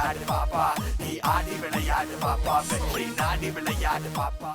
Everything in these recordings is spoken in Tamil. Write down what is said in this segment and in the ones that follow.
விளையாடு பாப்பா நீ ஆடி விளையாடு பாப்பா வெற்றி நாடி விளையாடு பாப்பா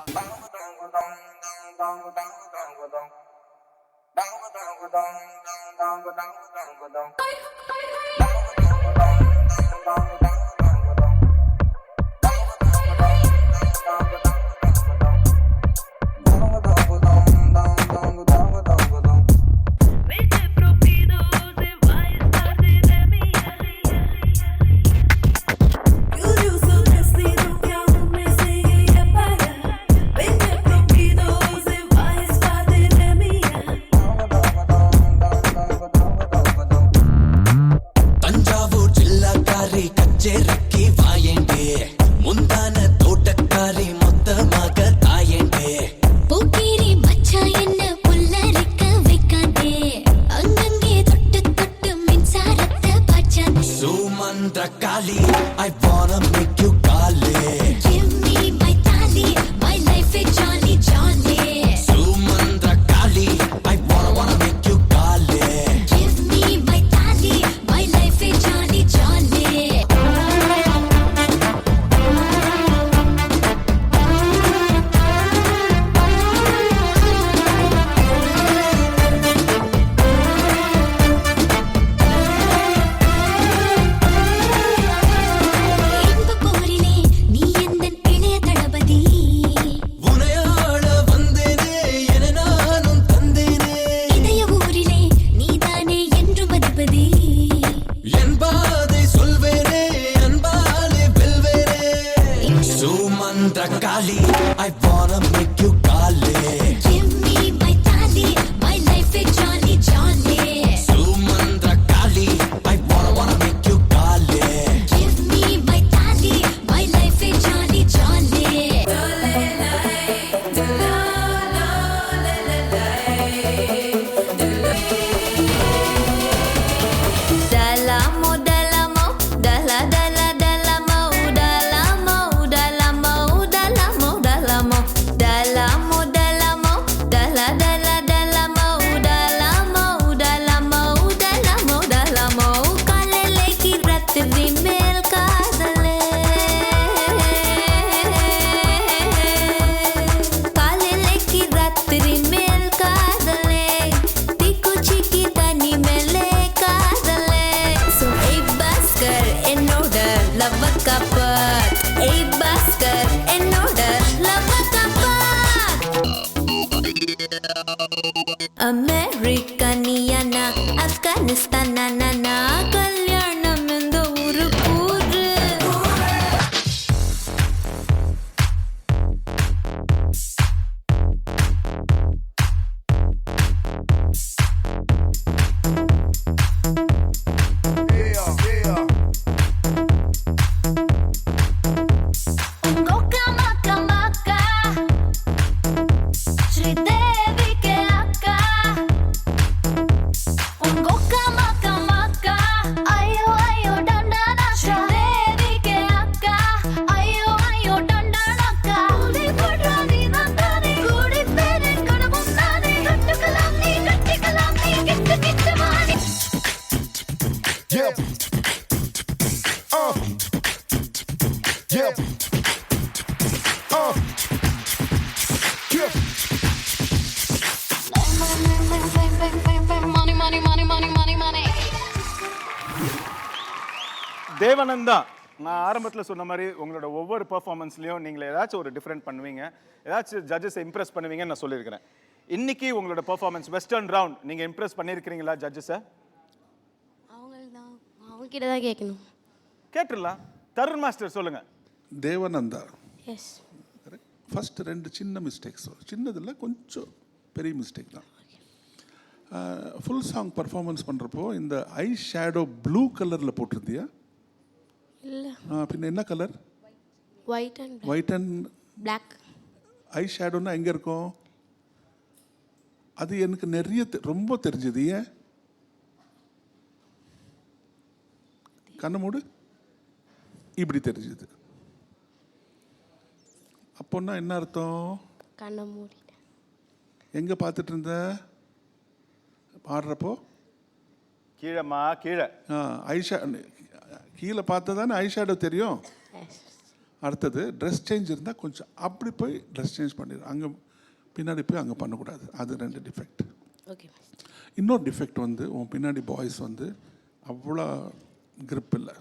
I wanna make you kali. Give me my tali, my life is jolly jolly. Sumandra Kali, I wanna make you kali. Give me my tali, my life is jolly jolly. Kali, I wanna make you kali. Give me my tali, my life is jolly jolly. Sumandra Kali, I wanna make you kali. Give me my tali, my life is jolly jolly. Dalamo dalamo, dala dala dalamo, dalamo dalamo. Dalamo, dalamo, dala dala dalamo, dalamo, dalamo, dalamo, dalamo. Kalele ki ratri mel kaadale, kalele ki ratri mel kaadale, tikuchi ki tani mele kaadale. So ek bas kar enoda love kapat, ek bas kar enoda love kapat. Americaniana, Afghanistanana, kalyanam inda uru pooru. Devananda, நான் ஆரம்பத்தில் சொன்ன மாதிரி உங்களோட ஒவ்வொரு பெர்ஃபார்மன்ஸ்லையும் நீங்கள் ஏதாச்சும் ஒரு டிஃப்ரெண்ட் பண்ணுவீங்க, ஏதாச்சும் ஜட்ஜஸை இம்ப்ரெஸ் பண்ணுவீங்கன்னு நான் சொல்லியிருக்கிறேன். இன்னைக்கு உங்களோட பெர்ஃபார்மன்ஸ் வெஸ்டர்ன் ரவுண்ட் நீங்கள் இம்ப்ரெஸ் பண்ணியிருக்கிறீங்களா ஜட்ஜஸை? அவங்க கிட்ட தான் கேட்கணும். கேட்டுடலாம். தருண் மாஸ்டர் சொல்லுங்கள். தேவானந்தா, எஸ், ஃபஸ்ட்டு 2 சின்ன மிஸ்டேக்ஸ், சின்னதில் கொஞ்சம் பெரிய மிஸ்டேக் தான். ஃபுல் சாங் பர்ஃபார்மன்ஸ் பண்ணுறப்போ இந்த ஐ ஷேடோ ப்ளூ கலரில் போட்டிருந்தியா? இல்லை. பின்ன என்ன colour? White and black. Eye ஷேடோன்னா எங்கே இருக்கும்? அது எனக்கு நிறைய ரொம்ப தெரிஞ்சது. ஏன்? கண்ணை மூடு. இப்படி தெரிஞ்சது. அப்போன்னா என்ன அர்த்தம்? கண்ணை மூடிட்டேன். எங்கே பார்த்துட்டு இருந்த பாடுறப்போ? கீழேம்மா கீழே. ஐஷா கீழே பார்த்தா தானே ஐ ஷேடோ தெரியும். எஸ் அடுத்தது ட்ரெஸ் சேஞ்ச் இருந்தால் கொஞ்சம் அப்படி போய் ட்ரெஸ் சேஞ்ச் பண்ணிடு, அங்கே பின்னாடி போய் அங்கே பண்ணக்கூடாது. அது 2 டிஃபெக்ட். Okay master. இன்னொரு டிஃபெக்ட் வந்து உன் பின்னாடி பாய்ஸ் வந்து அவ்வளோ grip இல்லை.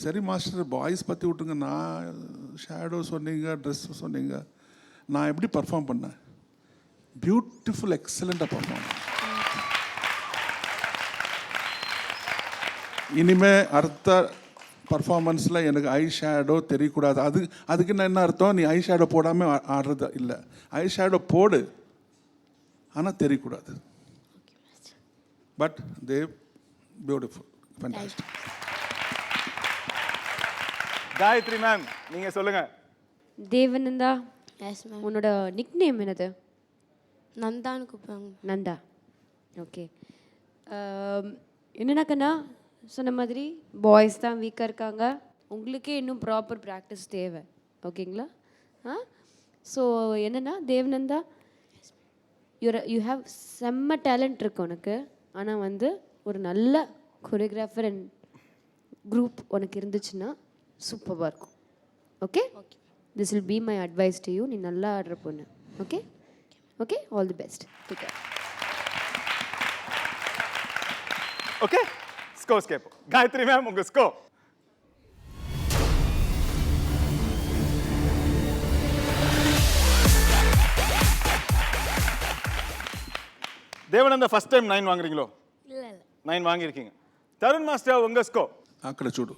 சரி மாஸ்டர், பாய்ஸ் பற்றி விட்டுங்க, நான் ஷேடோ சொன்னீங்க, ட்ரெஸ் சொன்னீங்க, நான் எப்படி பர்ஃபார்ம் பண்ணேன்? பியூட்டிஃபுல், எக்ஸலண்ட்டாக பர்ஃபார்ம். இனிமே அடுத்த பர்ஃபார்மன்ஸில் எனக்கு ஐ ஷேடோ தெரியக்கூடாது. அதுக்கு நான் என்ன அர்த்தம்? நீ ஐ ஷேடோ போடாமல் ஆடுறது இல்லை, ஐ ஷேடோ போடு, ஆனால் தெரியக்கூடாது. But they beautiful, fantastic. Gayathri ma'am நீங்க சொல்லுங்க. Devananda, yes ma'am. உன்னோட நிக் நேம் என்னது? நந்தான்னு கூப்பிடுவாங்க. நந்தா. ஓகே. என்னன்னாக்கண்ணா சொன்ன மாதிரி பாய்ஸ் தான் வீக்காக இருக்காங்க, உங்களுக்கே இன்னும் ப்ராப்பர் ப்ராக்டிஸ் தேவை. ஓகேங்களா? ஸோ என்னென்னா தேவனந்தா, யூ ஹாவ் செம்ம டேலண்ட் இருக்கு உனக்கு. ஆனால் வந்து ஒரு நல்ல கொரியோகிராஃபர் அண்ட் குரூப் உனக்கு இருந்துச்சுன்னா சூப்பராக இருக்கும். Okay, this will be my advice to you. நீ நல்லா ஆடுற பொண்ணு. Okay okay, all the best. Take care. Okay, scores கேட்போம். காயத்ரி மேம் உங்க ஸ்கோர். Devananda first time 9 வாங்குறீங்களோ? இல்லை இல்லை 9 வாங்கியிருக்கீங்க. தருண் மாஸ்டர் உங்க ஸ்கோர். అక్కడ చూడు.